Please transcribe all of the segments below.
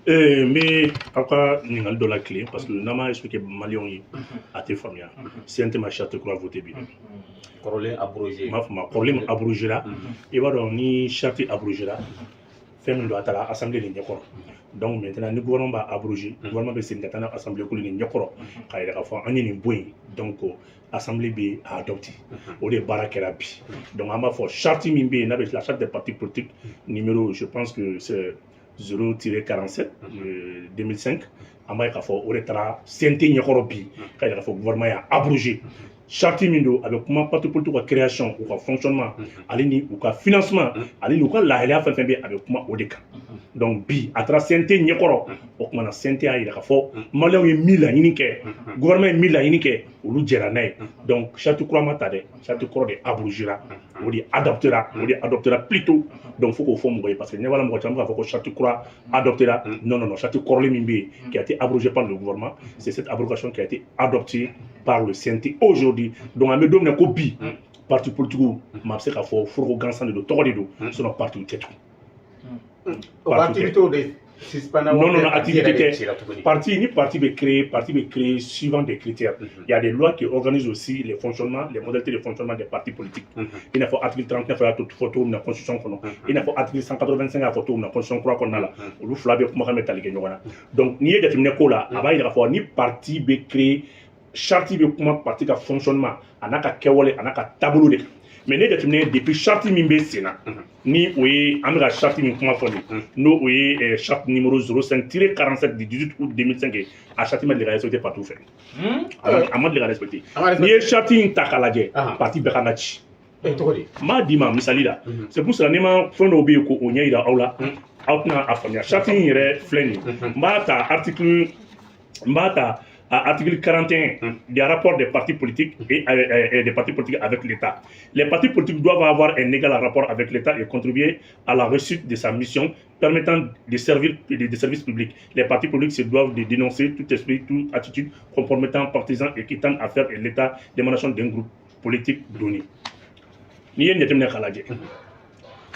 Mais encore ningal de la clé parce que n'a pas expliqué Malion a été familier. C'est un thème à charte quoi voter bien. Problème abrogé. Ma problème abrogé là. Et voilà ni charte abrogé là. Fait nous doit à l'assemblée de Nyakoro. Donc maintenant le gouvernement va abroger. Le gouvernement va se mettre à l'assemblée de Nyakoro. Quand il a fait un ni boy donc assemblée B a adopté. Au lieu barakela bi. Donc on va faire charte mimbe na la charte des partis politiques numéro je pense que c'est 0-47 2005 en bas il faut au retard CNT Nyakoro bi quand il a fait gouvernement a abrogé charte mindo avec comment parti politique ou création ou fonctionnement alini ou financement alini ou la avec comment au déca donc bi à travers CNT Nyakoro o kuma na CNT a il a fait malien est 1000 unique gouvernement est 1000 unique ou lu jeranay donc charte croix matade charte croix de abrogera ou dit adoptera plutôt donc faut qu'on forme parce que ne voilà moi il faut que charte croix adoptera non charte croix mimbi qui a été abrogé par le gouvernement c'est cette abrogation qui a été adoptée par le CNT aujourd'hui donc à me donner copie parti politique m'a c'est qu'il faut gansan de tort de sur notre parti tête parti plutôt de non, activité. Parti be créé suivant des critères. Il y a des lois qui organisent aussi les fonctionnements, les modalités de fonctionnement des partis politiques. Il faut article 39 à toute photo de la constitution. Il faut article 185 à photo de la constitution qu'on a là. Ou Flavio Mohamed Ali. Donc, ni déterminé là, avant il faut ni parti be créé charte be comment parti ka fonctionnement, anaka kewole, anaka tableau de. Mais ne déterminé depuis charte mimbe sénat ni oui amira charte min kuma foni no oui charte numéro 05-47 du 18 août 2005 a charte ma de respecté partout fait amad de respecté ni charte takalaje parti bekanachi ma dima misali là c'est pour cela nema fondo obi ko onya ida aula outna afamia charte yere fleni mbata article mbata article 41 des rapports des partis politiques et des partis politiques avec l'État. Les partis politiques doivent avoir un égal rapport avec l'État et contribuer à la réussite de sa mission permettant de servir des services publics. Les partis politiques se doivent de dénoncer tout esprit, toute attitude compromettant, partisan et qui tend à faire de l'État l'émanation d'un groupe politique donné. Ni yen netemne khalaje.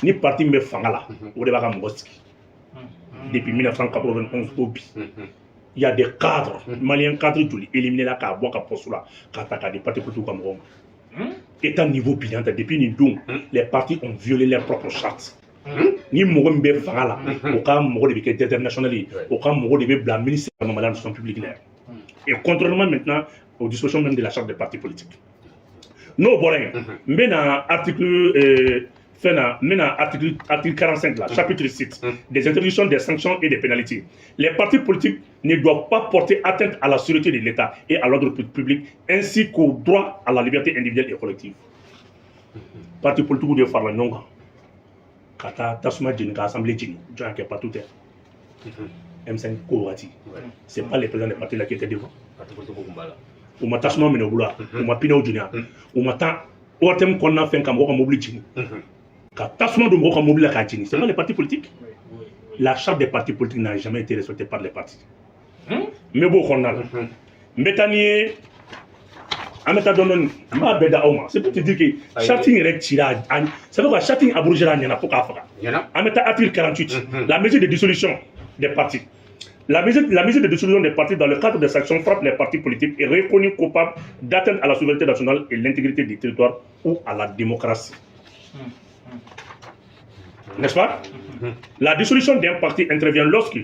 Ni parti me fangala o de baka mboski. Depuis 1991 au bi. Il y a des cadres, maliens cadres éliminés là, qui ont un poste là, qui ont des partis politiques comme Rome. Et à niveau bilan, depuis Nidoum, les partis ont violé leurs propres chartes. Ni Mourem Befala, au cas où il y a des internationaux, au cas où il y a des ministres de la gestion publique. Et contrairement maintenant aux dispositions même de la charte des partis politiques. Non, bon, mais dans l'article. Maintenant, article 45, là, chapitre 6, des interdictions, des sanctions et des pénalités. Les partis politiques ne doivent pas porter atteinte à la sûreté de l'État et à l'ordre public, ainsi qu'au droit à la liberté individuelle et collective. Parti politique de faire la non. Kata, Tasuma Djinka, Assemblée Djini, Djin qui est pas tout est. M5 Kouati. Ce n'est pas les présidents des partis là qui étaient devant. Ou ma Tasuma Menoboula, ou ma Pino Djina, ou ma Tan, ou Atem Kona Fenka Moka Mobili Djini. C'est pas les partis politiques. La charte des partis politiques n'a jamais été respectée par les partis. Mais bon, on a Métanier, c'est pour te dire que Chatting est tirage. Ça veut dire que Chatting a bougé la niana pour Kafra. Article 48, la mesure de dissolution des partis. La mesure de dissolution des partis dans le cadre des sanctions frappe les partis politiques et reconnue coupable d'atteinte à la souveraineté nationale et l'intégrité du territoire ou à la démocratie. N'est-ce pas? La dissolution d'un parti intervient lorsque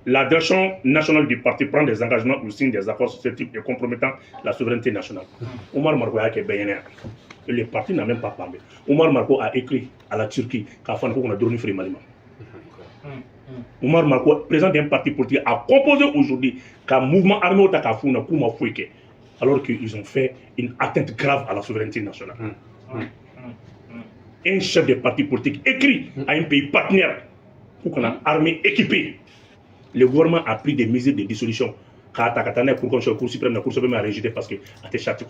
la direction nationale du parti prend des engagements ou signe des accords susceptibles et compromettant la souveraineté nationale. Omar Marko a été béni. Le parti n'a même pas parlé. Omar Marko a écrit à la Turquie qu'à fin de compte on a donné Free Malima. Omar Marko, président d'un parti politique, a composé aujourd'hui qu'un mouvement armé au Takafou n'a pas fouillé, alors qu'ils ont fait une atteinte grave à la souveraineté nationale. Un chef de parti politique écrit à un pays partenaire pour qu'on ait une armée équipée. Le gouvernement a pris des mesures de dissolution. Pour qu'on soit Cour suprême, la Cour suprême a rejeté parce que a été châtié.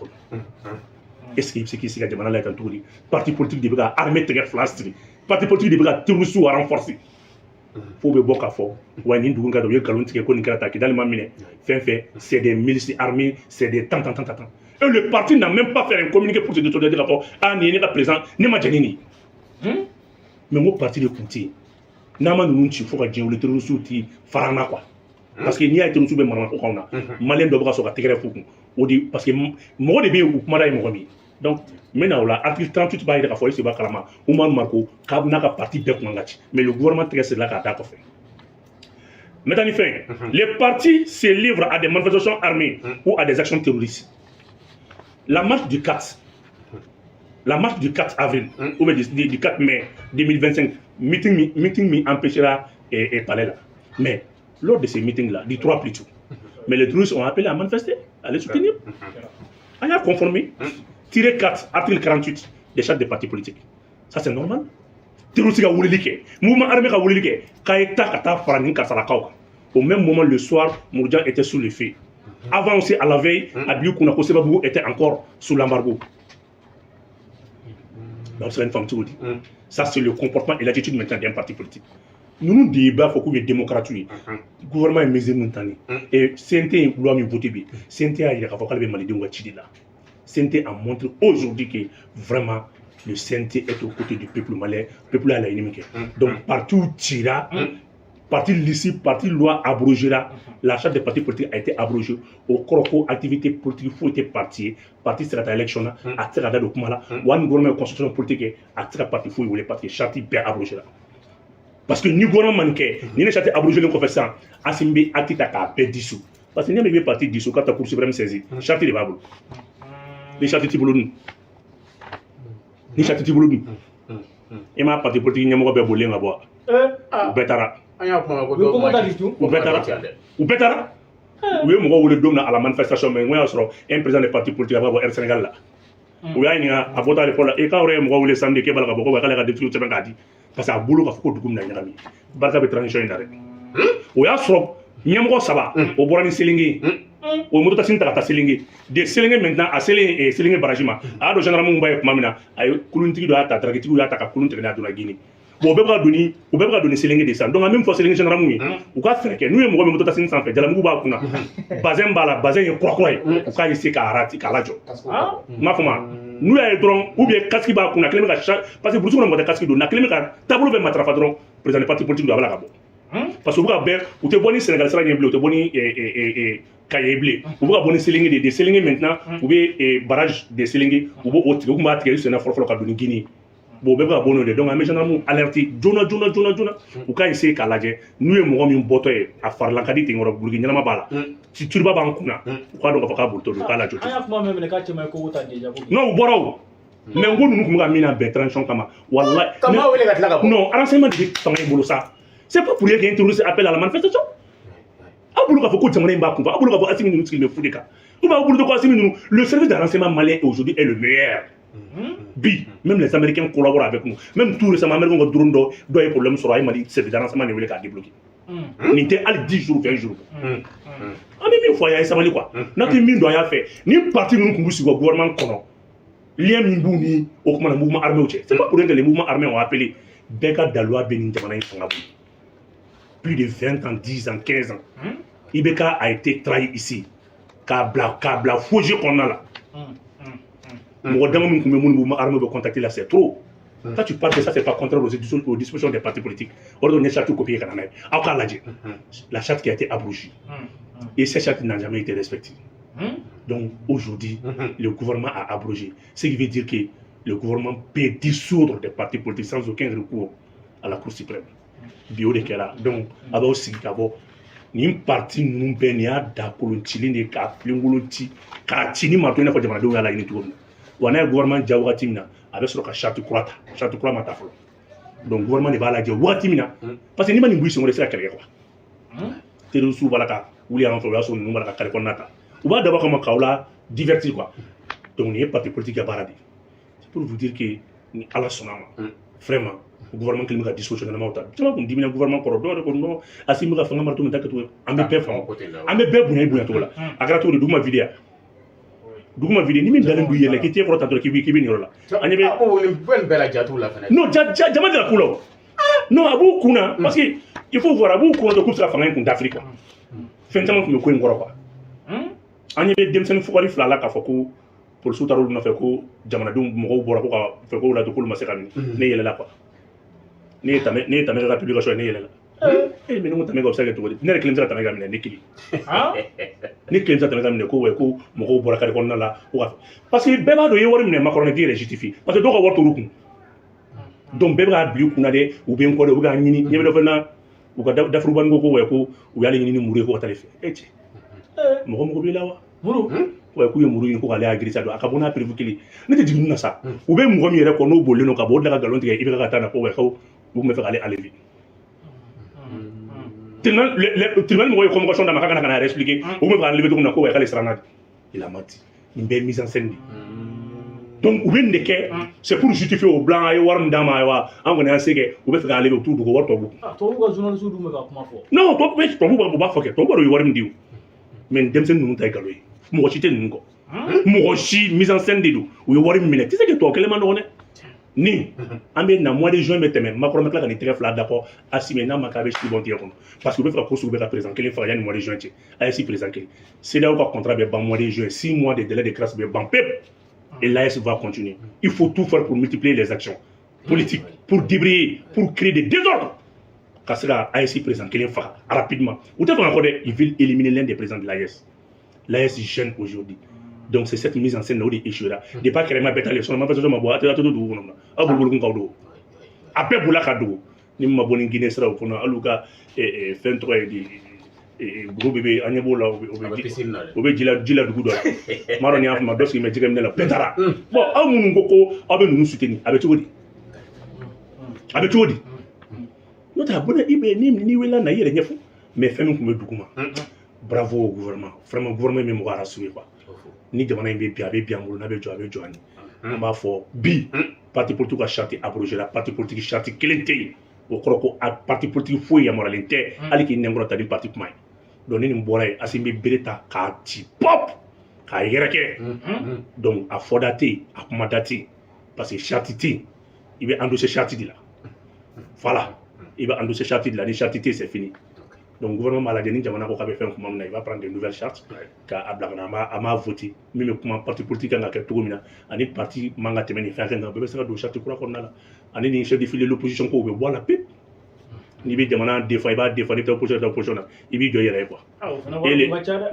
Est-ce que c'est qui s'est demandé là tout parti politique de l'armée armée très flastre, parti politique de Béga tourne à renforcer. Faut be boka fo wa ni ndugu ngado yekalon tike ko ni kara taki dans mamine fait c'est des milices armées, c'est des tant. Et le parti n'a même pas fait un communiqué pour se détourner de rapport. Ah, ni pas présent, ni ma janini. Mais mon parti de Kouti, Nama nous ci faut que Dieu le terrorisme ti farana quoi. Parce que n'y a terrorisme be marama ko kauna. Malien do ba so ka tigre fu o di parce que mo de be ou kuma dai mo mi. Donc maintenant là article 38 ba ida ka foyer se ba kalama Oumar Marko ka na ka parti be ko ngati. Mais le gouvernement très c'est là ka da ko fait. Maintenant les partis se livrent à des manifestations armées ou à des actions terroristes. La marche du 4 avril ou du 4 mai 2025, meeting empêchera et parler là. Mais lors de ces meetings-là, du 3 plutôt, mais les terroristes ont appelé à manifester, à les soutenir. On a conformé. Tiré 4, article 48 des chartes des partis politiques. Ça c'est normal. Terroriste a voulu liquer. Mouvement armé a voulu liquer. Au même moment, le soir, Mourdian était sous le feu. Avant aussi, à la veille, Abiou Kounako Sebabou était encore sous l'embargo. Donc, c'est une femme qui dit. Ça, c'est le comportement et l'attitude maintenant d'un parti politique. Nous nous débat, il faut qu'il y ait démocratie. Le gouvernement est misé maintenant. Et CNT, loi mi voté bien. CNT a dit qu'il faut qu'il y ait malade là. CNT a montré aujourd'hui que vraiment le CNT est aux côtés du peuple malais. Le peuple a la ennemi. Donc, partout tira. Parti lycée, parti loi abrogera. La charte des partis politiques a été abrogée. Au croco, activité politique, il faut être parti. Parti sera à l'élection, à tirer à document, ou un gouvernement constitution politique, à tirer parti, il faut y parti, charte bien abrogée. Parce que ni gouvernement manqué, ni les chartes abrogées, nous faisons ça. Asimbe, Akita, Kapé, dissous. Parce que n'y a pas parti dissous quand la Cour suprême saisit. Charte de Babou. Les chartes Tiboulouni. Les chartes Tiboulouni. Et ma parti politique, n'y a pas de bolé à boire. Ou Betara. Ou Betara. Oui, moi, je donne à la manifestation, mais moi, je suis un président des partis politiques à Air Sénégal là. Oui, il y a un vote à l'école. Et quand on voit les samedis, il y a un défi au Sénégal. Parce que Boulou a fait beaucoup de Nagami. Barca de transition d'arrêt. Oui, il y a un Saba, au Borani Selingi, au Mototassin Tata Selingi. Des Selingi maintenant à Selingi Barajima. À Gendarme Mumbai Mamina, à Kulunti de Ata, Trageti de Ata, Kulunti de la Guinée. Ou bien donner Selingi des Donc, même fois Selingi Gendarme, ou quoi faire que nous, nous Mototassin sans fait, de la Mouba Kuna, Bazin Bala, Bazin Croquoy, ou quand il s'est Karati, Kalajo. Ma femme. Nous avons ou bien casque bas qu'on a clémé parce que pour nous on a casque d'eau na clémé car tableau vers matrafadron président des partis politiques de la Gabo parce que vous avez ou te boni Sénégal sera bien bleu te boni cahier bleu ou vous avez Sélingi des Sélingi maintenant ou bien barrage des Sélingi ou vous va tirer sur na forfait ka doni Guinée bon bébé abono de donc a méjana alerté jona ou ka essayer ka laje nous e mo mi boto e a far la kaditi ngoro bulgi nyama bala si turba ba nkuna ko do ka bulto do ka la joto non boro mais ngonu nu kuma mina be transition kama wallahi kama wele ka tlaga non renseignement de fangay bolo ça c'est pas pour rien qu'un terroriste appelle à la manifestation abulu ka foko jamana ba kumba abulu ka foko asimi nu skilme fudika ou ba abulu ko asimi nu le service de renseignement malien aujourd'hui est le meilleur. Bi, même les Américains collaborent avec nous. Même tout récemment, les Américains ont des problèmes sur le service de renseignement qui a débloqué. Ils étaient à 10 jours, 20 jours. On est mis foyer, ça va dire quoi? Notre mine doit y faire. Ni parti nous nous sur le gouvernement comment? Lien Mimbouni au mouvement armé. C'est pas pour rien que les mouvements armés ont appelé Beka Daloa Benin Jamana Fangabou. Plus de 20 ans, 10 ans, 15 ans. Ibeka a été trahi ici. Kabla, Fouji qu'on a là. Moi, dans mon mouvement armé veut contacter là, c'est trop. Quand tu parles de ça, c'est pas contraire aux dispositions des partis politiques. On a une charte copiée quand même. La charte qui a été abrogée. Et cette charte n'a jamais été respectée. Donc aujourd'hui, le gouvernement a abrogé. Ce qui veut dire que le gouvernement peut dissoudre des partis politiques sans aucun recours à la Cour suprême. Bio de Kela. Donc, avant aussi, ni parti nous baignons d'accord chili ka plinguloti ka chini matona ko jamana do yala ini to wana gouvernement jawati mina avec sur ka charte croix mata folo donc gouvernement ne va la jawati mina parce que ni mani buiso ngore sera kere quoi tero su balaka wuli en folo so numara ka kale konata ou ba d'abord comme kaula divertir quoi donc ni parti politique ya baradi c'est pour vous dire que ni ala sonama vraiment le gouvernement qui a dissolution dans le monde. Tu vois, on dit que le gouvernement corrompt, non, assis à faire un marteau, mais d'accord, on met peur, on met peur, on là. À grâce de ma vidéo. Douma vidéo, ni même dans le bouillé, qui était proche de qui vient là. On est bien. Non, jamais de la couleur. Non, à beaucoup kuna, parce que il faut voir à beaucoup de coups de la fin d'Afrique. Finalement, me coin quoi. On est bien, dem sen fukari flala ka foko. Pour le soutien de fait que Jamanadou Moro Borako fait que la Tokul Masserani, n'est là quoi. ne tamé ka publication ne yela mais nous tamé ko sake to ne reclame ça tamé gamine ne kili ne claim ça tamé gamine ko we ko mo ko bora kare ko na la parce que beba do yewori ne makoro ne dire justifie parce que do ko worto rukun donc beba bi kuna de ou bien ko de u ga nyini nyebe do fana u ga dafru ban ko we ko u yale nyini mure ko talefe eti mo ko bi lawa muru ouais ku ye muru ni ko ale agrisa do akabona prévu kili ne te dignu na sa u be mo mi yere ko no bolle no ka bo daga galon tige ibe ka tana ko we ko u me fe ale alevi tribunal mo ko convocation da makaka na expliquer u me fa alevi to na ko we kale sranade il a menti une belle mise en scène donc u be ndeke c'est pour justifier au blanc ay war ndama ay wa an ko ne aseke u be fe alevi tout do ko war to bu to ko journaliste du me ka kuma fo non to be to bu ba foke to ko do war mdiu mais dem sen nu tay galoy mo ci ten ko mo ci mise en scène de do u wari minute tu sais que to kelema no ne ni ambe na mois de juin meteme makoro mekla ni très flat d'accord asime na makabe ci bon tie parce que be fa ko su be ka présent quel fa ya ni mois de juin ti ay si présent quel c'est là où contrat be ban mois de juin 6 mois de délai de grâce be ban pep et l'AS va continuer il faut tout faire pour multiplier les actions politiques pour débrayer pour créer des désordres parce que l'AS présent quel fa rapidement ou t'as encore ils veulent éliminer l'un des présidents de l'AS. L'AS jeune aujourd'hui. Donc c'est cette mise en scène là où il échouera. De pas créer ma bête à l'élection, ma bête à ma boîte, à tout le monde. À vous le monde. Après vous la cadeau. Ni ma bonne Guinée sera au fond. À Luka et 23 et gros bébé Agnebola au bébé Dila du Goudo. Maroni a ma dossier mais j'ai même la pétara. Bon, à mon goko, avec nous soutenir. Avec tout dit. Avec tout dit. Nous t'as bonne ibe ni wela na yere nyefu. Mais fais-nous comme document. Bravo au gouvernement. Vraiment, le gouvernement est mort à suivre. Ni jamana in be bien ngolo na be jo ani on va fo bi parti politique a chanté abroger la parti politique chanté kelente o kroko a parti politique fo ya moralité ali ki nengro ta di parti kuma donc ni mbora asimbe bereta ka ti pop ka yereke donc a fodate a kuma date parce que chatiti il va endosser chatiti là voilà il va endosser chatiti là ni chatiti c'est fini. Donc le gouvernement a dit jamana ko kabe fen kuma il va prendre de nouvelles chartes ka ablagana ama voter même kuma parti politique nga ke tugumina ani parti manga temeni fa nga be sera do charte kura konna la ani ni chef de file l'opposition ko be boire la paix ni be jamana défendre ba défendre l'opposition il bi joyere quoi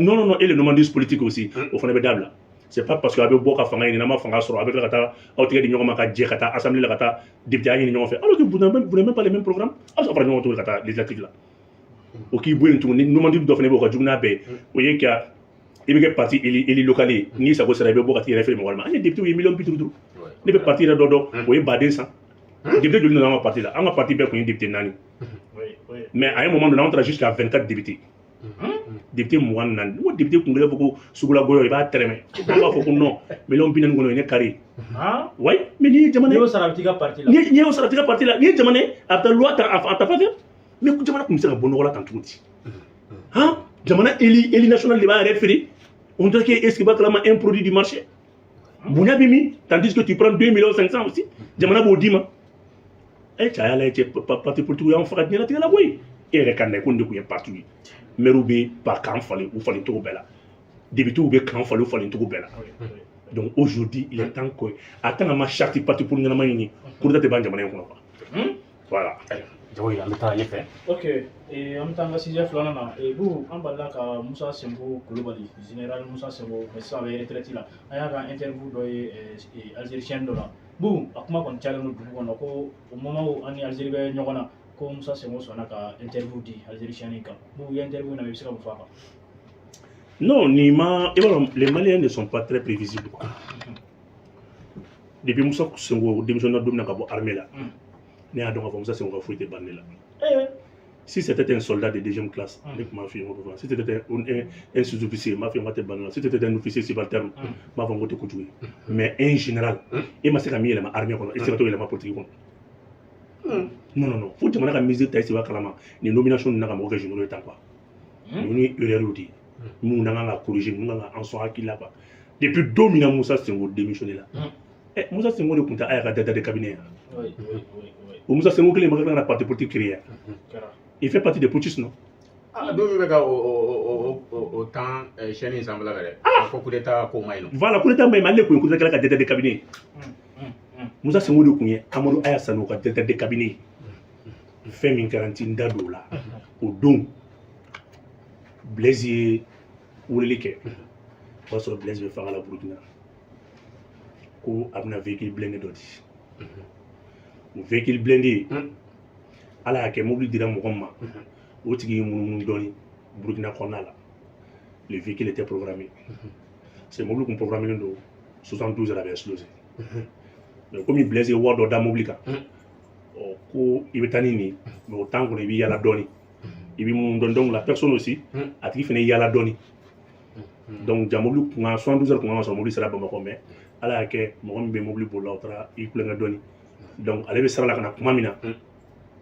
non et les nomadistes politiques aussi au fond be dabla c'est pas parce que abe boka fanga ni na ma fanga soro abe kata autre di nyoma ka je kata assemblée la kata député ni nyoma fait alors que vous n'avez même pas les mêmes programmes alors après nyoma to kata législative là ok boy tout ni nous mandib do fene boko jugna be o ye ka ibe parti eli locali ni sa ko sera be boko ti référé mo walma ani député 8 millions pitru ni be parti da do o ye badé ça député de dans ma parti là en parti be ko député nani mais à un moment donné on entra jusqu'à 24 députés député mo nan o député ko ngale boko sugula goyo ba treme on va foko non mais l'on binan ngono ne carré oui mais ni jamane ni o saratiga parti là ni jamane ata loi ta faveur mais ku jamana kumisa bon wala tan tuuti hein jamana eli national de ba référé on dirait que est-ce que ba clama un produit du marché bunya bimi tandis que tu prends 2 500 aussi jamana bo dima e cha ala e parti politique en fakat ni la tela boy e rekane ko ndeku ye parti merube par kan fallait ou fallait tout bela débuter ou be kan fallait ou fallait tout bela donc aujourd'hui il est temps que attends ma charte parti pour ngana mayini pour date ban jamana ko voilà. Ok, et en tant que sujet flanana, et vous, en bas là, Moussa Sembo Koulibaly, général Moussa Sembo, mais ça avait retraité là, il y a un interview de Algérien de là. Vous, à comment on challenge nous, au moment où on est Algérien, nous avons comme Moussa Sembo, on a interview de Algérien. Vous, il y a interview dans le Sénégal. Non, les Maliens ne sont pas très prévisibles. Depuis Moussa Sembo, démissionnaire de l'armée là. Ne a donc avant ça c'est on va fouiller des bandes là. Si c'était un soldat de deuxième classe, avec ma fille, si c'était un sous-officier, ma fille va te banner. Si c'était un officier subalterne, ma fille va te coucher. Mais un général, et ma sœur a mis la armée et c'est la politique. Non, faut que tu m'aies mis taïsi wa kalama. Les nominations n'a pas mon général est quoi. Nous y erreur dit. Nous n'avons corrigé, nous n'avons en soi qui là pas. Depuis 2 minutes Moussa Senghor démissionné là. Moussa Senghor le compte à date de cabinet. Oui. Moussa Senghor qui est dans la partie politique créée. Il fait partie des putschistes, non? Ah, donc il y a au temps chaîne ensemble là. Ah, coup d'état comme ça. Voilà, coup d'état mais mal le coup d'état la date de cabinet. Moussa Senghor le connaît. Amadou Ayassano la date de cabinet. fɛn min garanti n da don o la o don Blaise ye weleli kɛ o b'a sɔrɔ Blaise bɛ fanga la Burukina ko a bɛna véhicule blindé dɔ di o véhicule blindé ala y'a kɛ mobili dira mɔgɔ ma o tigi ye munumunu dɔɔni Burukina kɔnɔna la le véhicule était programmé c'est mobile kun programmé don 72 heures a bɛ explosé mais comme Blaise ye wari dɔ da mobili kan ko i bɛ taa ni nin mais au temps kɔnɔ i bɛ yala dɔɔni i bɛ munumunu dɔɔni donc la personne aussi a tigi fana yala dɔɔni donc ja mobili kun 72 heures kun ka sɔrɔ mobili sera Bamakɔ mais ala y'a kɛ mɔgɔ min bɛ mobili bolila o taara i kulonkɛ dɔɔni donc ale bɛ sira la ka na kuma min na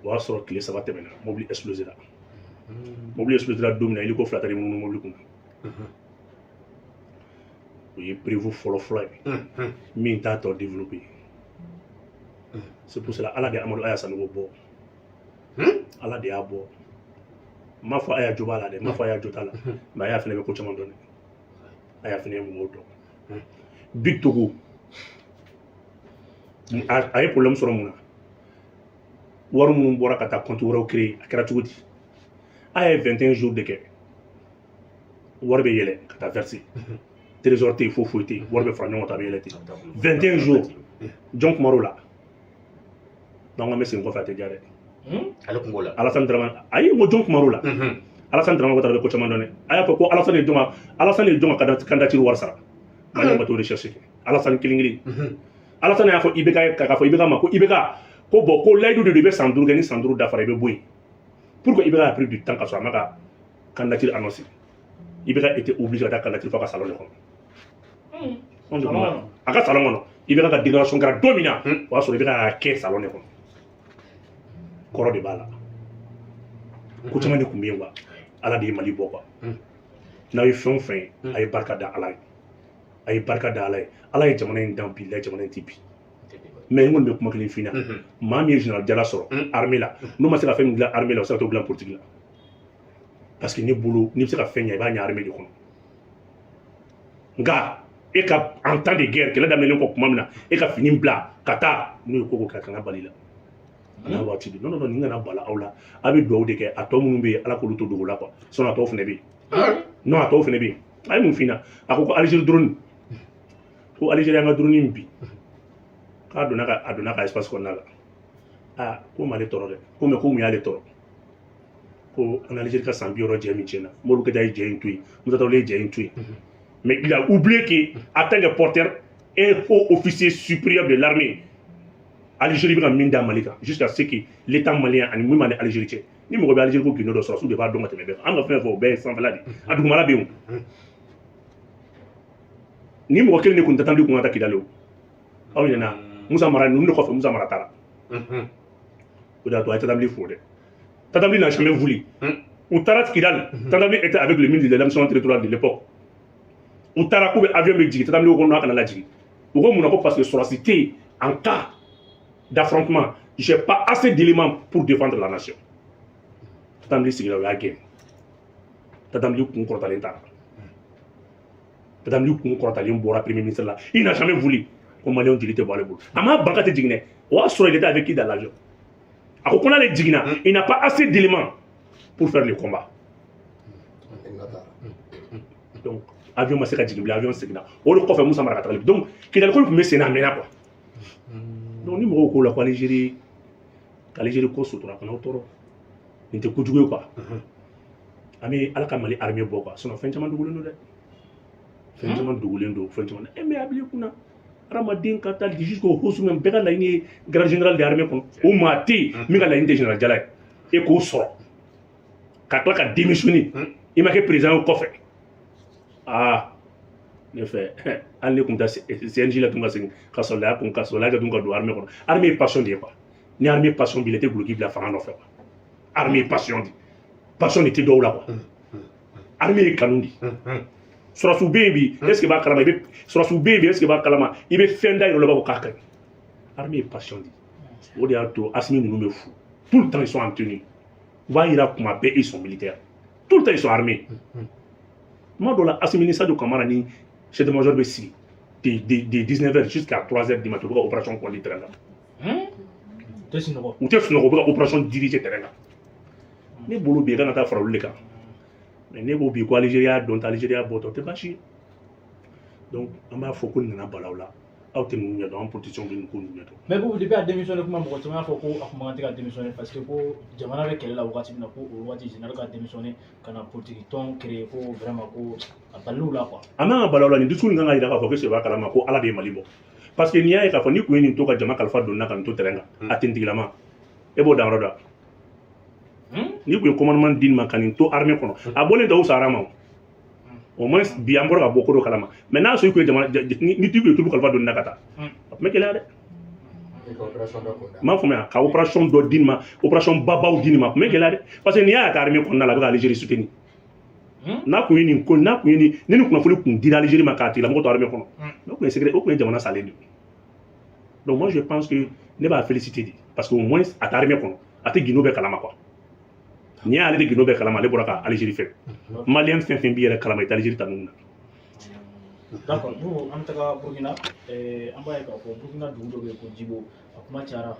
o y'a sɔrɔ tile 3 tɛmɛna mobili explosé la mobili explosé la don min na hélico 2 taara munumunu mobili kun o ye prévu fɔlɔ ye min t'a tɔ développé c'est pour cela ala de Amadou Aya Sanogo bɔ ala de y'a bɔ n m'a fɔ Aya jo b'a la dɛ n m'a fɔ Aya jo t'a la mais Aya fana bɛ ko caman dɔn dɛ Aya fana ye mɔgɔw dɔn Big Togo a ye problème sɔrɔ mun na wari minnu bɔra ka taa compte wɛrɛw créer a kɛra cogo di a ye 21 jours de kɛ wari bɛ yɛlɛ ka taa verser trésor tɛ yen foyi tɛ yen wari bɛ fara ɲɔgɔn kan a bɛ yɛlɛ ten 21 jours jɔn kumar'o la donc an bɛ segin kɔfɛ a tɛ diya dɛ ale kun b'o la Alassane Dramane ayi n ko jɔn kumar'o la Alassane Dramane Ouattara bɛ ko caman dɔn dɛ a y'a fɔ ko Alassane ye jɔn ka candidature wari sara Maliɲɛnw ka t'o recherche kɛ Alassane kelen Alassane y'a fɔ IBK k'a fɔ IBK ma ko IBK ko bon ko layidu de do i bɛ san 5 kɛ ni san 5 dafara i bɛ bɔ yen pourquoi IBK a pris du temps ka sɔrɔ a ma ka candidature annoncé IBK était obligé ka taa candidature fɔ a ka salon de kɔnɔ a ka salon kɔnɔ IBK ka déclaration kɛra don min na o y'a sɔrɔ IBK y'a kɛ salon de kɔnɔ kɔrɔ de b'a la ko caman de tun bɛ yen quoi ala de ye Mali bɔ quoi n'aw ye fɛn o fɛn ye a ye barika da ala ye a ye barika da ala ye ala ye jamana in dan bi la jamana in tɛ bi mais n kɔni bɛ kuma kelen f'i ɲɛna maa min ye général Jala sɔrɔ armée la n'o ma se ka fɛn min dilan armée la o se ka t'o dilan politique la parce que ne bolo n'i bɛ se ka fɛn ɲɛ i b'a ɲɛ armée de kɔnɔ nka e ka en temps de guerre kɛlɛ daminɛlen kɔ tuma min na e ka fini bila ka taa n'o ye ko kɛ a kan ka bali la a n'a waati de non nin kana bala aw la a bɛ dugawu de kɛ a tɔ minnu bɛ yen ala k'olu to dogo la quoi sinon a tɔw fana bɛ yen non a tɔw fana bɛ yen a ye mun f'i ɲɛna a ko Algérie drone ko Algérie an ka drone bi k'a donna ka espace kɔnɔna la ko m'ale tɔɔrɔ dɛ ko mais ko mun y'ale tɔɔrɔ ko an Algérie ka san 60 jɛ min tiɲɛna Modibo Keïta ye jɛ in to yen Musa Tarawele ye jɛ in to yen mais il a oublié que en tant que porteur un haut officier supérieur de l'armée Algérie bɛ ka min d'a Mali kan jusqu'à ce que l'état malien ani mun b'ani Algérie cɛ ni mɔgɔ bɛ Algérie ko gundo dɔ sɔrɔ su de b'a dɔn ka tɛmɛ bɛɛ kan an ka fɛn fɛn o bɛɛ ye sanfɛla de a dugumala bɛ yen ni mɔgɔ kelen de kun tɛ taa kun ka taa Kidali o aw ɲɛna Musa Mara ninnu de kɔfɛ Musa Mara taara o de y'a to a ye Tadabili fo dɛ Tadabili n'a jamais voulu u taara Kidali Tadabili était avec le ministre de l'émission territoriale de l'époque u taara k'u bɛ avion bɛ jigin Tadabili ko non a kana lajigin u ko mun na ko parce que sɔrɔsi tɛ yen en cas d'affrontement j'ai pas assez d'éléments pour défendre la nation Tadabili sigira o y'a gɛn Tadabili kun kɔrɔtalen taara Tadabili kun kɔrɔtalen bɔra premier ministre la il n'a jamais voulu ko maliyɛnw jigi tɛ bɔ ale bolo a m'a ban ka tɛ jigin dɛ o y'a sɔrɔ il était avec qui dans l'avion a ko n'ale jiginna il n'a pas assez d'éléments pour faire le combat donc avion ma se ka jigin bilen avion seginna o de kɔfɛ Musa Mara ka tagali donc Kidali ko in tun bɛ sen na a mɛnna quoi donc ni mɔgɔw ko la ko Algérie ko sutura kana o tɔɔrɔ nin tɛ kojugu ye quoi an bɛ ala ka Mali armée bɔ quoi sinon fɛn caman dogolen don dɛ fɛn caman dogolen don fɛn caman mais a b'i kunna hadamaden ka taa jusqu'au haut sommet bɛɛ ka laɲini ye grand général de armée kɔnɔ o maa tɛ yen min ka laɲini tɛ général Jala ye e k'o sɔrɔ ka tila ka démissionner i ma kɛ président ye kɔfɛ ne fɛ hali ne tun taa CNJ la tun ka segin ka sɔrɔlaya kɛ tun ka don armée kɔnɔ armée ye passion de ye quoi ni armée passion b'i la i tɛ guloki bila fanga nɔfɛ quoi armée ye passion de tɛ dɔw la quoi armée ye kanu de sɔrɔsiw bɛ yen bi est ce que i b'a kalama sɔrɔsiw bɛ yen bi est ce que i b'a kalama i bɛ fɛn da yɛrɛ la i b'a fɔ k'a ka ɲi armée ye passion de o de y'a to Assimi ninnu bɛ fu tout le temps ils sont en tenue u b'a yira kuma bɛɛ ils sont militaires tout le temps ils sont armés tuma dɔ la Assimi ni Sadio Kamara ni chef de major bɛ sigi de 19h jusqu'à 3h du matin u bɛ ka opération conduire terrain la ou tɛ sunɔgɔ u bɛ ka opération diriger terrain kan ne bolo bi kan ka taa fara olu de kan mais ne b'o bi ko Algérie dɔn ta Algérie bɔtɔ o tɛ baasi ye donc an b'a fɔ ko nin nana bala o la aw tɛ ninnu ɲɛdɔn an politiciens bɛ nin ko ninnu ɲɛdɔn mais bon depuis a démissionné kuma mɔgɔ caman y'a fɔ ko a kun man kan tɛ ka démissionner parce que ko jamana bɛ kɛlɛ la wagati min na ko o wagati général ka démissionner ka na politique tɔn créer ko vraiment ko a balila o la quoi a man ka bala o la nin discours in kan ka jira k'a fɔ ko c'est b'a kalama ko Ala de ye Mali bɔ parce que n'i y'a ye k'a fɔ ni kun ye nin to ka jama kalifa donna ka nin to terrain kan a tentigilama e b'o dan yɔrɔ dɔn ni kun ye commandement di nin ma ka nin to armée kɔnɔ a bɔlen tɛ o sahara ma au moins bi an bɔra ka bɔ ko dɔ kalama mais n'a sɔrɔ i kun ye jamana ni tu kun ye tulu kalifa donna ka taa a tun bɛ gɛlɛya dɛ m'a faamuya ka opération dɔ di nin ma opération babaw di nin ma a tun bɛ gɛlɛya dɛ parce que n'i y'a ye ka armée kɔnɔna la a bɛ ka Algérie soutenir n'a kun ye nin ko n'a kun ye ni nin kunnafoni kun dira Algérie ma k'a tigilamɔgɔ to armée kɔnɔ o kun ye secret o kun ye jamana salen de donc moi je pense que ne b'a féliciter de parce que au moins a tɛ armée kɔnɔ a tɛ gindo bɛɛ kalama quoi n'i y'ale de gindo bɛɛ kalama ale bɔra ka Algérie fɛ malien fɛn fɛn b'i yɛrɛ kalama i tɛ Algérie ta ninnu na d'accord nous an bɛ taga Burkina an b'a ye k'a fɔ Burkina dugu dɔ bɛ yen ko Djibo a kuma cayara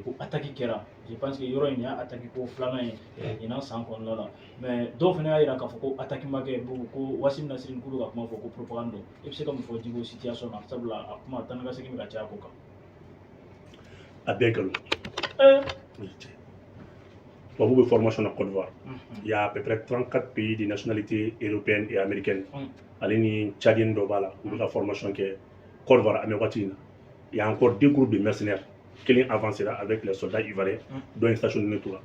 ko attaque kɛra je pense que yɔrɔ in y'a attaque ko filanan ye ɲinan san kɔnɔna la mais dɔw fana y'a jira k'a fɔ ko attaque ma kɛ ko Wassim Nasri k'u bɛ ka kuma fɔ ko propagande don e bɛ se ka mun fɔ Djibo situation na sabula a kuma taa ni ka segin bɛ ka caya ko kan a bɛɛ nkalon tubabu bɛ formation na Côte d'Ivoire il y a à peu près 34 pays de nationalité européenne et américaine ale ni Tchadien dɔ b'a la u bɛ ka formation kɛ Côte d'Ivoire a bɛ waati in na il y a encore 2 groupes de mercenaires kelen avancera avec les soldats ivoiriens dont une station de tour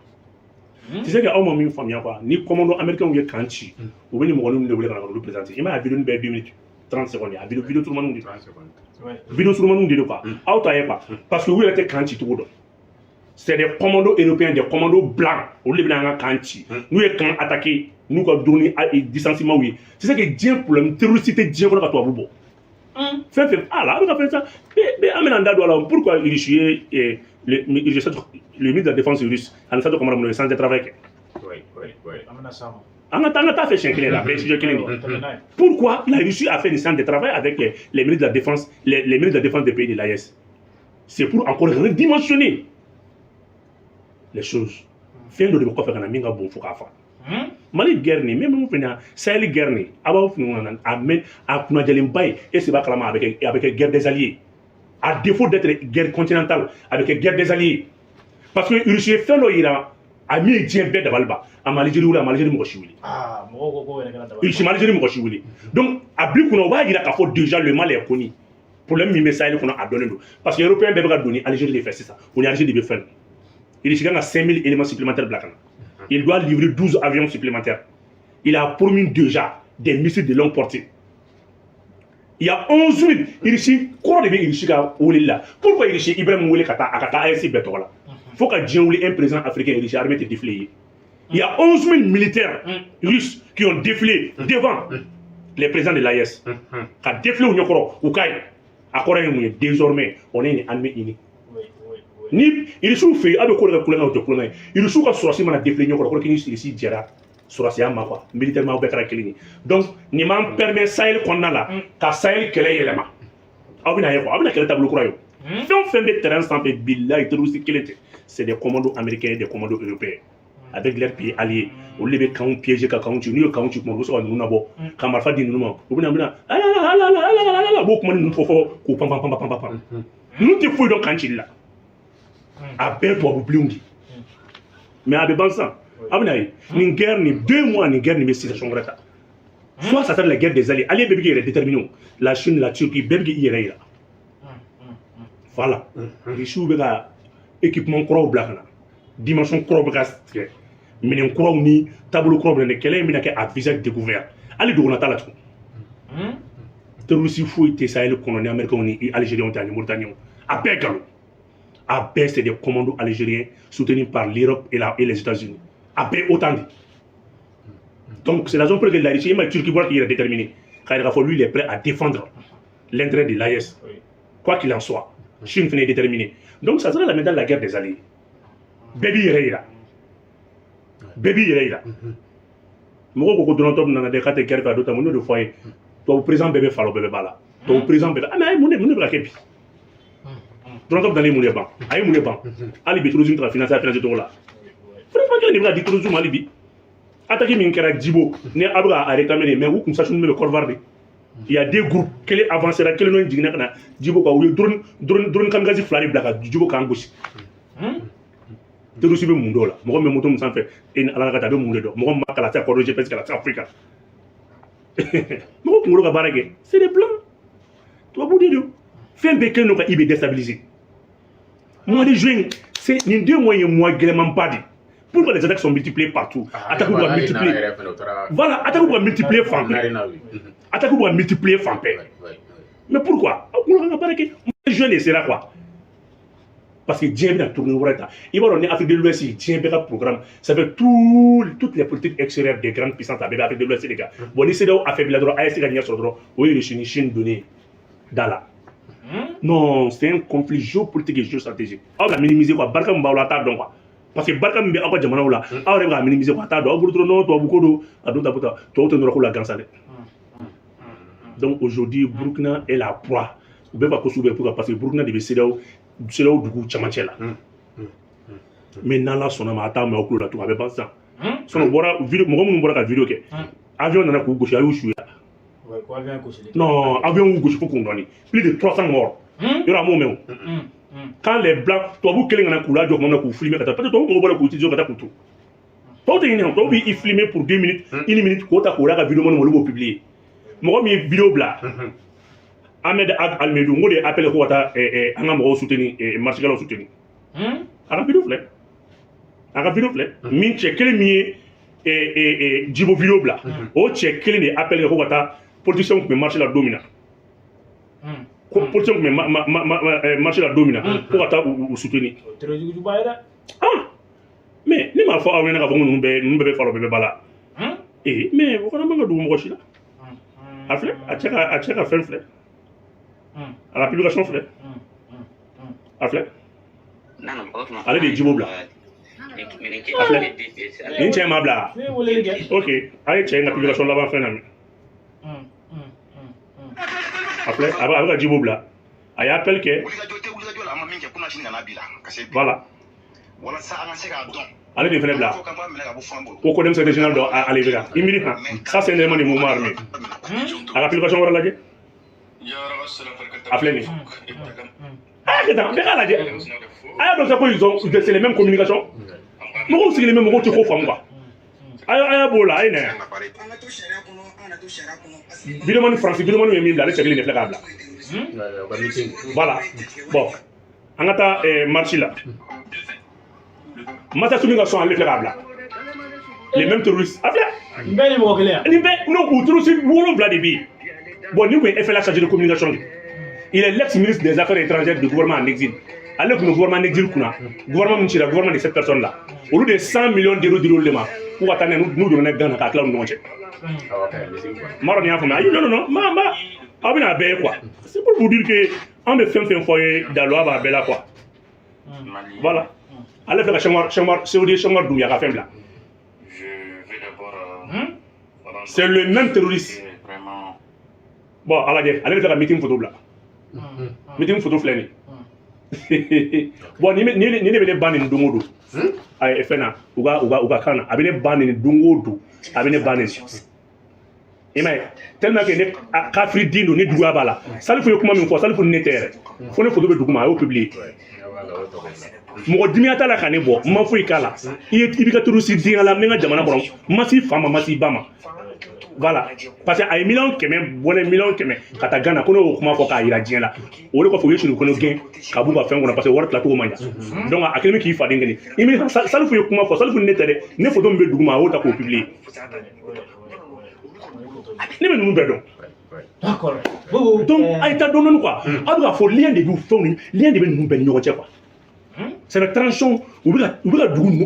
tu sais que aw ma min faamuya quoi ni commando américain ye kan ci u bɛ ni mɔgɔninw de wele ka na olu présenter i m'a ye vidéo bɛɛ 2 minutes 30 secondes a vidéo surumaniw de 30 secondes vidéo surumaniw de quoi aw ta ye quoi parce que u yɛrɛ tɛ kan ci cogo dɔn c'est des commandos européens des commandos blancs olu de bɛ na an ka kan ci n'u ye kan attaquer n'u ka drone distanciement ye tu sais que diɲɛ problème terroriste tɛ diɲɛ kɔnɔ ka tubabu bɔ fɛn fɛn ala a bɛ ka fɛn sa an bɛna an da don a la pourquoi russe ye le ministre de la défense russe ani Sadio Kamara minnu ye sans travail kɛ an ka taa fɛ siɲɛ kelen la a bɛɛ ye sujet kelen de pourquoi la Russie a fait une séance de travail avec les ministres de la défense les ministres de la défense des pays de l'AES c'est pour encore redimensionner les choses fɛn dɔ de bɛ kɔfɛ ka na min ka bon fo k'a fa Mali guerre ni même mun fɛnɛ Sahel guerre ni a b'aw fini na a mɛn a kunnajalenba ye est-ce que b'a kalama a bɛ kɛ guerre des alliés à défaut d'être guerre continentale a bɛ kɛ guerre des alliés parce que Russie ye fɛn dɔ yira a min ye diɲɛ bɛɛ dabali ban a ma Algérie wuli a ma Algérie mɔgɔ si wuli Russie ma Algérie mɔgɔ si wuli donc a bi kunna o b'a yira k'a fɔ déjà le mal est connu problème min bɛ Sahel kɔnɔ a dɔnnen don parce que européen bɛɛ bɛ ka don ni Algérie de fɛ sisan o ni Algérie de bɛ fɛn Russie kan ka 5000 éléments supplémentaires bila ka na il doit livrer 12 avions supplémentaires. Il a promis déjà des missiles de longue portée. Il y a 11 000. Ici, quoi de bien ici là? Pourquoi ici Ibrahim Oulé Kata Akata AFC Betola? Faut que Dieu un président africain ici armée te défilé. Il y a 11 000 militaires russes qui ont défilé devant les présidents de l'AES. Qui ont défilé au Nyokoro, au Kaï. Désormais, on est une armée unie. Ni il souffre avec quoi le colonel de colonel il souffre sur la mana défilé ñoko ko kini ici djera sur la ma quoi militairement au bekara kelini donc ni man permet Sahel konna la ka Sahel kele yelema abina yeko abina kele tableau kurayo fin de terrain sans billahi terroriste kelete c'est des commandos américains et des commandos européens avec leurs pays alliés au lieu de quand piéger ka quand tu nous quand tu mo so nous na bo ka marfa di nous mo obina ala bo ko nous fofo ko pam nous te fouille donc quand il là a bɛɛ tubabu bilenw de mais a bɛ ban sisan a bɛ na ye nin guerre ni 2 mois ni guerre nin bɛ situation wɛrɛ ta soit ça sera la guerre des alliés alliés bɛɛ bɛ k'i yɛrɛ déterminer la Chine la Turquie bɛɛ bɛ k'i yɛrɛ yira voilà Russie bɛ ka équipement kuraw bila ka na dimension kuraw bɛ ka tigɛ minɛn kuraw ni taabolo kuraw bɛ na kɛlɛ in bɛna kɛ à visage découvert hali dogona t'a la tugun terroriste foyi tɛ Sahel kɔnɔ ni Américains ni Algériens tɛ ani Mauritaniens a bɛɛ galon ABE, c'est des commandos algériens soutenus par l'Europe et les États-Unis. ABE, autant dit. Donc, c'est la zone pour laquelle la Russie, la Turquie, qui est déterminé. Lui, il est prêt à défendre l'intérêt de l'AES. Quoi qu'il en soit. Chine est déterminée. Donc, ça sera la médaille de la guerre des alliés. Baby Reira. Baby Reira. Moi, je suis dans la guerre d'autres mondes de foyer. Toi, le président bébé Falo bébé Bala. Toi, le président bébé. Ah, mais mon est Drone dans les moulins bancs. Aïe moulins bancs. Ali Betrouzine tra financer la financer tout là. Franchement, il y a des Betrouzine Malibi. Attaquer Minkara Djibo, ne Abra a réclamé, mais où comme ça, je me le corvarde. Il y a des groupes, quel est avancé là, quel est le nom de Djibo, où il drone Kangazi Flari Blaka, Djibo Kangouchi. Tu reçois le monde là. Moi, je me suis fait et à la gata de monde là. Moi, je me suis fait je pense que la Afrique. Moi, je me suis c'est des blancs. Tu vas vous dire, fais un béquet, nous va déstabiliser. Moi, les jeunes, c'est les 2 mois et mois, vraiment pas dit. Pourquoi les attaques sont multipliées partout? Attaques pour multiplier. Voilà, attaques pour multiplier Fampé. Attaques pour multiplier Fampé. Mais pourquoi? Les jeunes, c'est là quoi? Parce que Dieu a tourné au reta. Il va donner Afrique de l'Ouest, Dieu a un programme. Ça fait toutes les politiques extérieures des grandes puissances avec l'Afrique de l'Ouest, les gars. Bon, les CEDEAO a fait le droit, ASC gagné sur le droit. Oui, les Chine donné. Dala. Non, c'est un conflit géopolitique et géostratégique. On va minimiser quoi? Barka Mbaola ta donc quoi? Parce que Barka Mbe a quoi jamana ou là? On va minimiser quoi? Ta donc, non, toi beaucoup d'eau, à d'autres puta, toi tu n'auras la grande salle. Donc aujourd'hui, Burkina est la proie. Vous ne pouvez pas soulever pour parce que Burkina devait CEDEAO. C'est là où du coup Chamachela. Maintenant là, son nom attend mais au clos là tout avec pas ça. Son bora vidéo, moi mon bora vidéo que avion nana ko gauche ayo chouya. Ouais, quoi avion gauche. Non, avion gauche faut qu'on donne. Plus de 300 morts. Il y aura un moment. Quand les blancs, toi vous keleng na kula jok mona ko filmer kata peut-être toi on bora ko tijo kata kutu. Toi t'es né, toi il filmer pour 2 minutes, 1 minute ko ta ko la vidéo mon le publier. Moi mi vidéo bla. Ahmed Almedou, on a appelé quoi à un soutenu et Martial soutenu. À la vidéo, à la vidéo, min check quel mieux et Djibo vidéo bla. Au check quel est appelé quoi politicien qui marche la domina. Politicien qui marche la domina. Pour atta ou soutenu. Ah, mais les malfaux à venir avant nous bébé faire le bébé bala. Eh, mais vous connaissez pas d'où moi je suis là. À check à faire flé. À la publication frère. Afle. Allez des Djibo bla. Afle. Ni tient ma bla. OK. Allez tiens la publication là-bas frère nami. Afle, avec Djibo bla. Aya appelle que voilà. Allez des frères bla. Au code de général do allez vers. Immédiatement. Ça c'est un élément de mouvement armé. À la publication voilà là. Appelez-les. Ah, donc c'est les mêmes communications. Moi aussi, les mêmes mots, tu comprends quoi. Vidéo français, vidéo les voilà. Bon. On a marché là. Les mêmes terroristes. Non, ou terroristes, bon, nous, il fait la charge de communication. Il est l'ex-ministre des Affaires étrangères du gouvernement en exil. Alors que le gouvernement en exil, le gouvernement de cette personne-là, au lieu de 100 millions d'euros de l'EMA, pour attendre nous donner dans la classe, nous non. C'est pour vous dire que on me fait un foyer dans l'Oaba Bella quoi. Voilà. Allez faire la chambre, c'est au dire chambre d'où il y a la femme là. C'est le même terroriste. Bon, allez faire un meeting photo là. Meeting photo flâner. Bon, ni ne ban ni dongodo. Ay fena, uga kana, abine ban ni dongodo, abine ban ni. Imay, tellement que ne kafri dindo ni duwa bala. Sali fo kuma min fo, sali fo ni terre. Fo ne photo be duguma au public. Mo dimi atala kane bo, ma fo ikala. Ibi ka turu si dinga la menga jamana borom. Masi fama, masi bama. Voilà, parce que ay million keme bonne million keme kata gana kono kuma fo ka ira dien la o le ko fo yesu kono gen ka bu ba fen kono parce que wor plateau manja donc akelmi ki fa dengeni imi salu fo kuma fo salu fo netere ne fo do mbe duguma o ta ko publier ne me nous bedon d'accord donc ay ta donon quoi aduga fo lien de du fo lien de nous ben ñoko ci quoi c'est la transition ou bien nous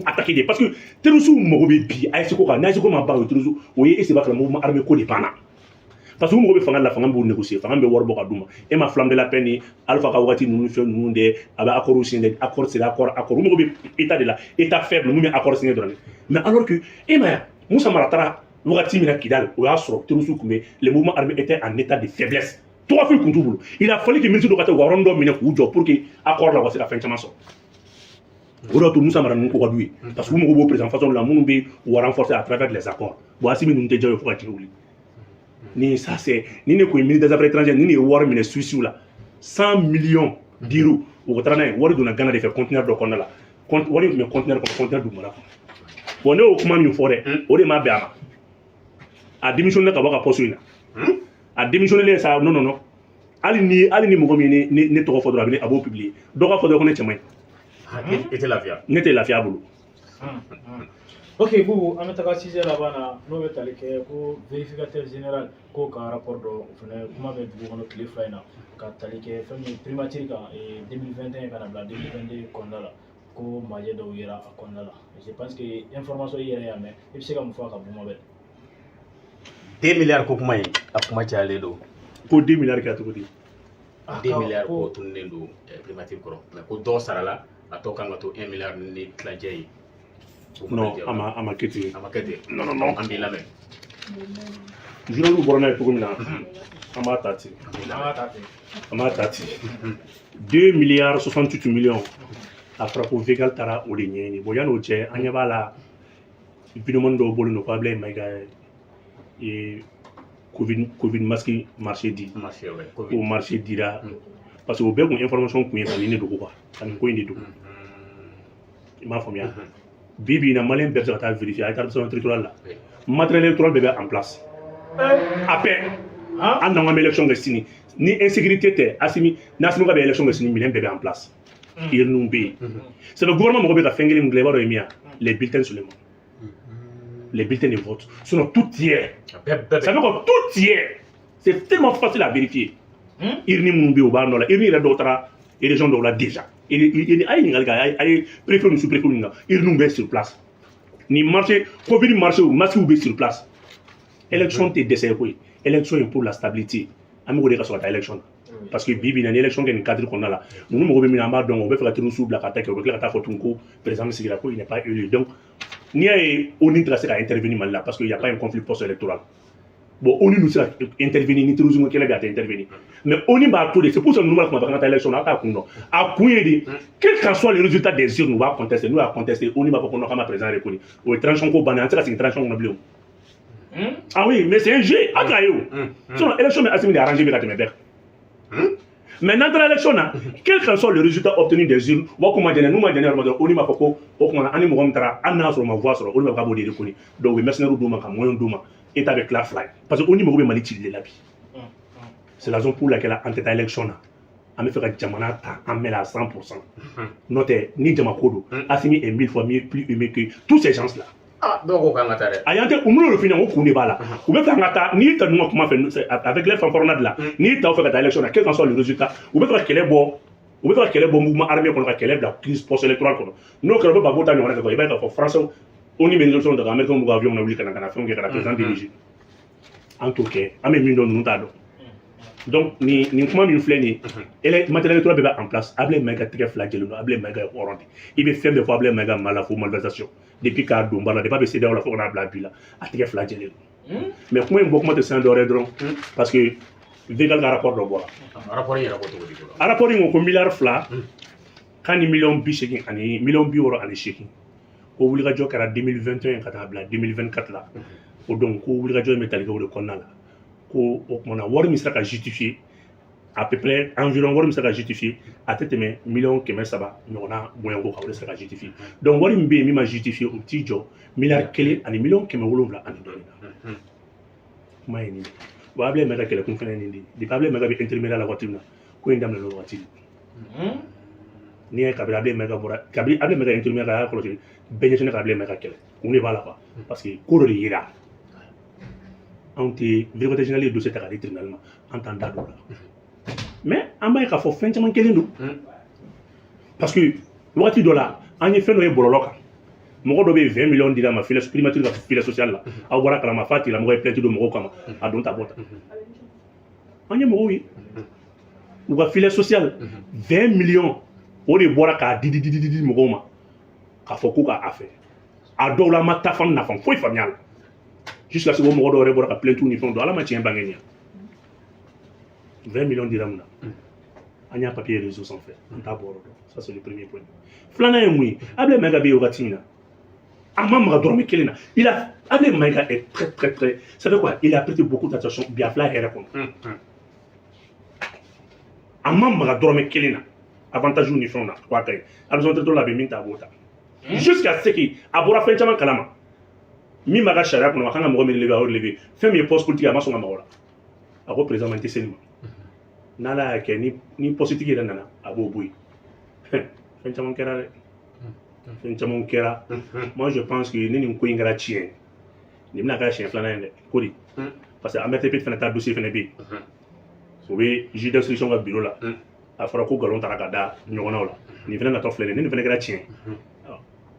attaquer parce que terrorisme mo be bi ay siko ka na siko ma ba terrorisme o ye ese ba ka mouvement armé ko dépana parce que mo be fanga la fanga be négocier fanga be wor boka duma et ma flamme de la peine alpha ka wati nous fait nous de aba accord aussi accord c'est accord mo be état de la état faible nous mais accord signé donné mais alors que et ma Moussa Maratara wati mina kidal o ya soro terrorisme kumé les mouvements armés étaient en état de faiblesse Toi, il a fallu que le ministre de Kata Warondo mine Koujo pour que l'accord là c'est la fin de semaine. Aujourd'hui, nous sommes en train de parce que nous avons président façon la nous ou renforcer à travers les accords. Voici nous déjà il faut que tu ni ça c'est ni ne ministre des affaires étrangères ni ne war mine Suisse là 100 millions d'euros au travail war de Ghana de faire conteneur de Konala. War me conteneur du Mara. On est au comment une forêt, on est ma béama. A démissionné ka poste là. A démissionné ça non ali ni mo gomi ni to fodra bi abo publier do ka fodra ko ne chemay était la via n'était la fiable. Ok vous ametaka size la bana no betale ke ko vérificateur général ko ka rapport do fene kuma be du ko clé flyna ka tali ke fami primature ka 2021 kana bla 2022 kondala ko maje do yera kondala je pense que information yera ya mais il se ka mu fa ka bu mo be 2 milliards ko kuma yi akuma chale do ko 2 milliards ka to di 2 milliards ko tunne do primature ko mais ko do sarala ato kanga to 1 milliard ni tlaje non ama kete non andi la men journal lu borona ko mina ama tati 2 milliards 68 millions après ko vegal tara o de nyeni boyano che anya bala binomondo do bolu no problème mega et covid masque marché dit au marché dira parce que au bien information ko yeba ni do ko kan ko indi do ma famia bibi na malin berger ta vérifier ay tarbition territorial là matériel électoral bébé en place après en dans élection destiny ni insécurité té asimi nasinu ka élection destiny milen bébé en place il nous bé c'est le gouvernement mo be ka fengeli ngleba do emia les bulletins sur le monde les bulletins de vote sont tout hier. Ça veut dire que tout hier. C'est tellement facile à vérifier. Il n'y a pas de il n'y a d'autres élections déjà. Il y a des préfets ou sous-préfets. Il n'y a sur place. Ni marché, Covid marché ou masque ou sur place. Élection est desservie. Élection pour la stabilité. Amigo de la élection. Parce que Bibi, dans l'élection, il y a un cadre qu'on a là. Nous, nous avons fait un sous la carte, on va faire un président il n'est pas élu. Donc, ni on est tracé à intervenir là parce qu'il n'y a pas un conflit post-électoral. Bon, on nous a intervenu, ni toujours qui a intervenu. Mais on y va tout c'est pour ça que nous avons fait l'élection à Kuno. À Kouye, quel que soit le résultat des urnes, nous va contester, nous allons contester, on y va pour qu'on ait un président reconnu. Ou tranchant qu'on banane, c'est une tranchant qu'on a oublié. Ah oui, mais c'est un jeu, à Gaïo. Sinon, l'élection est assez arrangée avec la Téméber. Maintenant, dans l'élection, quel que soit le résultat obtenu des urnes, on va dire, nous, on y va pour qu'on ait un voix sur on va pas dire reconnu. Donc, les mercenaires douma, comme moyen douma, est avec la fly. Parce que on y va mali la vie. C'est la raison pour laquelle, en tête d'élection, on a fait que Djamana en met à 100%. Notez, ni Djamakodo, Assimi est 1000 fois plus humain que tous ces gens-là. Ah, donc on va ngata. Ayante, on nous le finit, on connaît pas là. On va faire ngata, ni t'as nous comment faire avec les fanfaronnades là, ni t'as fait l'élection, quel que soit le résultat, on va faire quel est bon. On va faire quel est bon mouvement armé qu'on va quel est la crise post-électorale qu'on a. Nous, quand on va voter, on va faire, il va être français, on y met une élection de l'Amérique, on va avion, on a oublié qu'on a fait, on a président dirigé. En tout cas, à mes millions de nous t'adons. Donc, ni comment nous flâner, et les matériels électoraux en place, ablé méga très flagellé, ablé méga orange. Il veut faire des fois ablé méga malafou, malversation. Depuis qu'à Domba, des pas baissé dans la fois on a blabla là, à très flagellé. Mais comment il beaucoup de saint d'oré parce que Végal a rapport de bois. Rapport il y a un milliard fla, quand il million bicheki, million bioro en échec. Au bout de 2021, 2024 là, au donc au bout de métallique au Kona là. On a voir ministre qui justifié à peu près environ voir ministre qui justifié à tête mais millions que mais ça va on a moyen de voir ministre qui justifié donc voir mbe mi ma justifié au petit job milliard kele ani millions que me wolonvla ani donné ma ni wa able me kele kun fene ni di able me be intermédiaire la voiture na ko ndam la voiture ni ka able me bora ka able me intermédiaire ko le beñe ne ka able me kele on est pas là parce que ko do yira on te vérificateur général dossier ta kali tribunal en temps d'ado mais en bas il faut fin chaman kelendo parce que wakati dola anye fait no bololoka moko do be 20 millions dira ma file primature la file sociale là a wara kala ma fati la mo plainte do moko kama a don ta bota anye mo oui ou va file social 20 millions o de bora ka didi moko ma ka foko ka affaire a do la ma ta fam na fam foi familial jusqu'à ce que mon mot d'or est plainte tout ni fond dans la matière bangenia 20 millions dirhams on y a papier réseau sans faire d'abord ça c'est le premier point flana est mouillé able magabe yogatina Amam Radormi Kelina il a Able Maïga est très ça veut quoi il a prêté beaucoup d'attention Biafla et répond Amam Radormi Kelina avantage uniforme quoi que a besoin de la béminta bota jusqu'à ce qui abora fait chaman kalama mi maga sharia pour wakanga mo lever fait mes postes politiques à mason amaola a représenter seulement nala ke ni politique ira nana abo boy fait chaman kera moi je pense que ni ko ingara chien ni na ga chien flana ende kodi parce que amete pet fana ta dossier fana bi so be juge d'instruction ga bureau là a fara ko galon taraka da nyogona la ni fana na to flene ni fana ga chien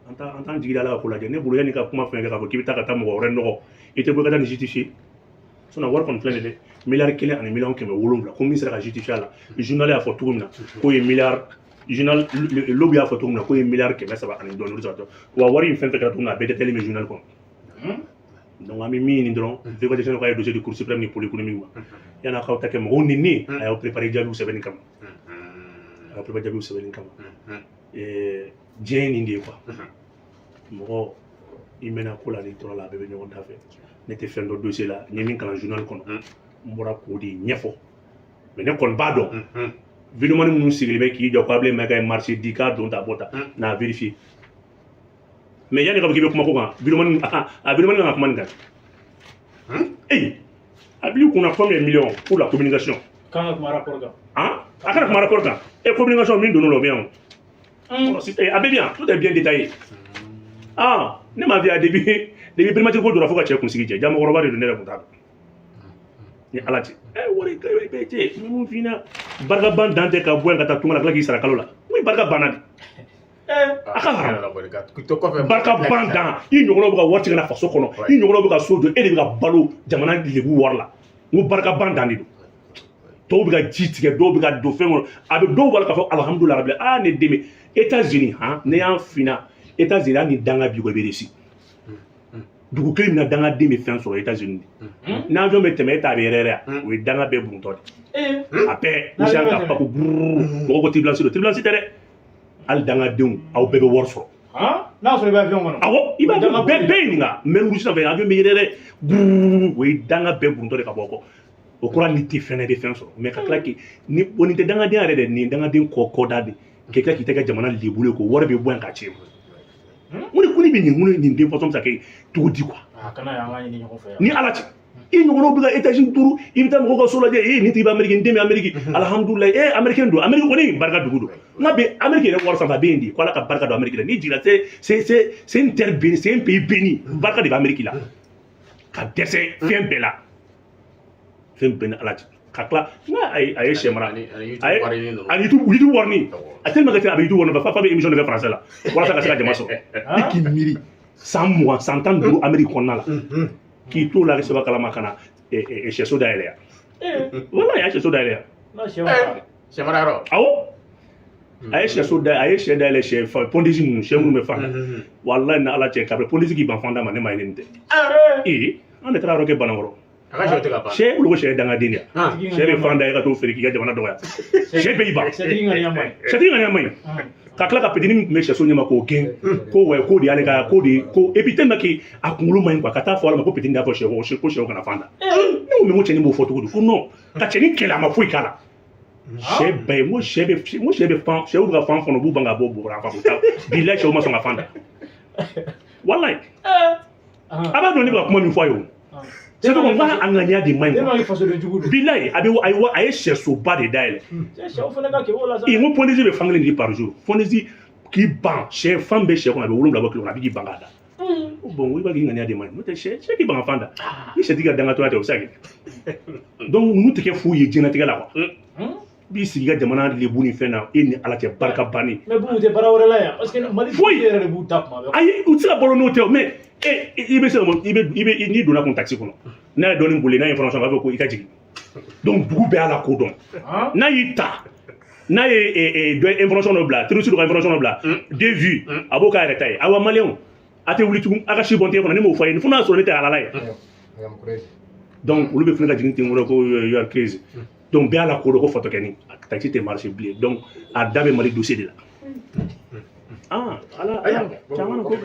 en tant que la ko la ne bulu yani ka kuma fana ga ko kibita ka ta mo re no ite bo ga ni justifier so na war kon flene de milliard kele ani million keme wolum la ko mi sera justifier la journal a photo mina ko e milliard journal le lobby a photo mina ko e milliard keme ça va ani don risotto wa wari une fin fait ka to na bede tele me journal kon donc ami mini dron de ko de ko ay dossier de cour suprême ni pour l'économie yana ka ta ke mo ni ay préparer jabu sebeni kam ay préparer jabu sebeni kam et Jane Indie quoi. Moi, il mène à quoi la lecture là, bébé, on t'a fait. N'était fait dans dossier là, ni même quand le journal qu'on m'aura codé, n'y a pas. Mais n'est qu'on pas donc. Évidemment, nous sommes les mecs qui doivent pas blâmer marché 10 cas dont ta botte n'a vérifié. Mais il y a des gens qui veulent comment évidemment, évidemment, comment dire. Eh, abili qu'on a 1er million pour la communication. Quand on m'a rapporté. Hein? À quand on m'a rapporté. Et communication, mine de nous le bien. Bien, tout est bien détaillé. Ah, ne m'a vu à début primature de la fois que tu as conseillé, j'ai mon de donner la comptable. Ni alati. Wari ka bete, nous fina barga ban dante ka boen ka tatuma la klaki sara kalola. Oui, barga banadi. Barga ban dan, il nyogolo buka wati na faso kono. Il nyogolo buka sojo e de buka balo jamana lebu warla. Mu barga ban dani do. To buka jitige do buka do fengo. Abe do wala ka fo alhamdulillah rabbil ne deme États-Unis hein ne yan fina États-Unis ni danga bi go be resi. Dugu kelen na danga de me fɛn sɔrɔ États-Unis n'avion bɛ tɛmɛ e t'a bɛ yɛrɛ o ye danga bɛɛ buntɔ de a bɛɛ u sera ka pako buuru mɔgɔ ko tribulance do tribulance tɛ dɛ hali dangadenw aw bɛɛ bɛ wari sɔrɔ n'a sɔrɔ i bɛ avion kɔnɔ awɔ i b'a dɔn bɛɛ ye nin kan mɛ rusi sanfɛ avion bɛ yɛrɛ dɛ buuru o ye danga bɛɛ buntɔ de ka bɔ kɔ o kɔrɔ ni tɛ fɛnɛ bɛ fɛn sɔrɔ mɛ ka tila k'i ni o nin tɛ dangaden yɛrɛ dɛ nin dangaden kɔda de k'i tila k'i tɛ kɛ jamana lebule ko wari bɛ bɔ yan ka ci mun de kuni bɛ nin den fɔsɔn bɛ se ka kɛ cogo di quoi ni ala cɛ i ɲɔgɔnnaw bɛ ka étage duuru i bɛ taa mɔgɔw ka so lajɛ ni tigi bɛ Amérique n den bɛ Amérique alhamdulilayi américain don Amérique kɔni barika dugu don n ka bɛ Amérique yɛrɛ wari sanfɛ a bɛ yen de ko ala ka barika don Amérique la n'i jiginna c'est une terre bénie c'est un pays béni barika de bɛ Amérique la ka dɛsɛ fɛn bɛɛ la fɛn bɛɛ ni ala cɛ ka tila a ye sɛ mara a YouTube warni a tellement que a bɛ YouTube warni fa bɛ émission de kɛ français la walasa ka se ka jama sɔrɔ i k'i miiri san 20 san 15 Amérique kɔnɔna la k'i to la sɛbɛn kalama ka na sɛso dayɛlɛ yan wala a y'a sɛso dayɛlɛ yan sɛmara yɔrɔ awɔ a ye sɛso da a ye sɛ dayɛlɛ sɛ pondisi ninnu sɛ minnu bɛ fan walayi ni ala cɛ kabini pondisi k'i ban fan da ma ne ma ye nin tɛ an de taara yɔrɔ kɛ Banakɔrɔ sɛ olu ko sɛ ye dangaden de ye sɛ bɛ fan da ye ka t'o feere k'i ka jamana dɔgɔya sɛ bɛ i ban sɛtigi ŋaniya ma ɲi ka tila ka petini min tun bɛ sɛso ɲɛma k'o gɛn ko wɛ ko de y'ale ka ko de ko et puis tellement que a kunkolo man ɲi quoi ka taa fɔ ala ma ko petini y'a fɔ sɛ ko sɛw kana fan da ne ko mais ko cɛnin b'o fɔ cogo di ko non ka cɛnin kɛlɛ a ma foyi k'a la sɛ bɛɛ ye n ko sɛ bɛ fan sɛw bɛ ka fan fɔnɔ u b'u ban ka bɔ bɔrɔ fan fɛ bilayi sɛw ma sɔn ka fan da walayi a b'a dɔn ne bɛ ka kuma min fɔ a ye o c'est que on va ŋaniya de man ɲi bilayi a ye sɛsoba de dayɛlɛ n ko pondisi bɛ fan kelen de di par jour pondisi k'i ban sɛ fan bɛ sɛ kɔnɔ a bɛ 7 bɔ kilo kɔnɔ a bɛ k'i ban k'a da bon i b'a k'i ŋaniya de man ɲi n'o tɛ sɛ k'i ban ka fan da ni sɛtigi ka dangatɔya tɛ o bɛ se ka kɛ donc ninnu tɛ kɛ foyi ye diɲɛlatigɛ la quoi b'i sigi ka jamana lebu ni fɛn na e ni ala cɛ barika banni mais bu tɛ baara wɛrɛ la yan parce que Mali yɛrɛ de b'u ta kuma bɛɛ ayi u tɛ se ka balo n'o tɛ mais i bɛ se ka n'i donna kun taxi kɔnɔ n'a ye dɔɔnin boli n'a ye information b'a fɔ ko i ka jigin donc dugu bɛɛ y'a la kodɔn n'a y'i ta n'a ye information dɔ bila terroriste dɔ ka information dɔ bila deux vues a b'o k'a yɛrɛ ta ye awa maliyɛnw a tɛ wuli tugun a ka si bɔn tɛ kɔnɔ ne m'o fɔ a ye fo n'a sɔrɔ ne tɛ halala ye donc olu bɛ fɛnɛ ka jigin ten kɔrɔ ko you are crazy donc bɛɛ la ko dɔ ko photogénie taxi tɛ marché bilen donc a da bɛ Mali dossier de la ala caman na ko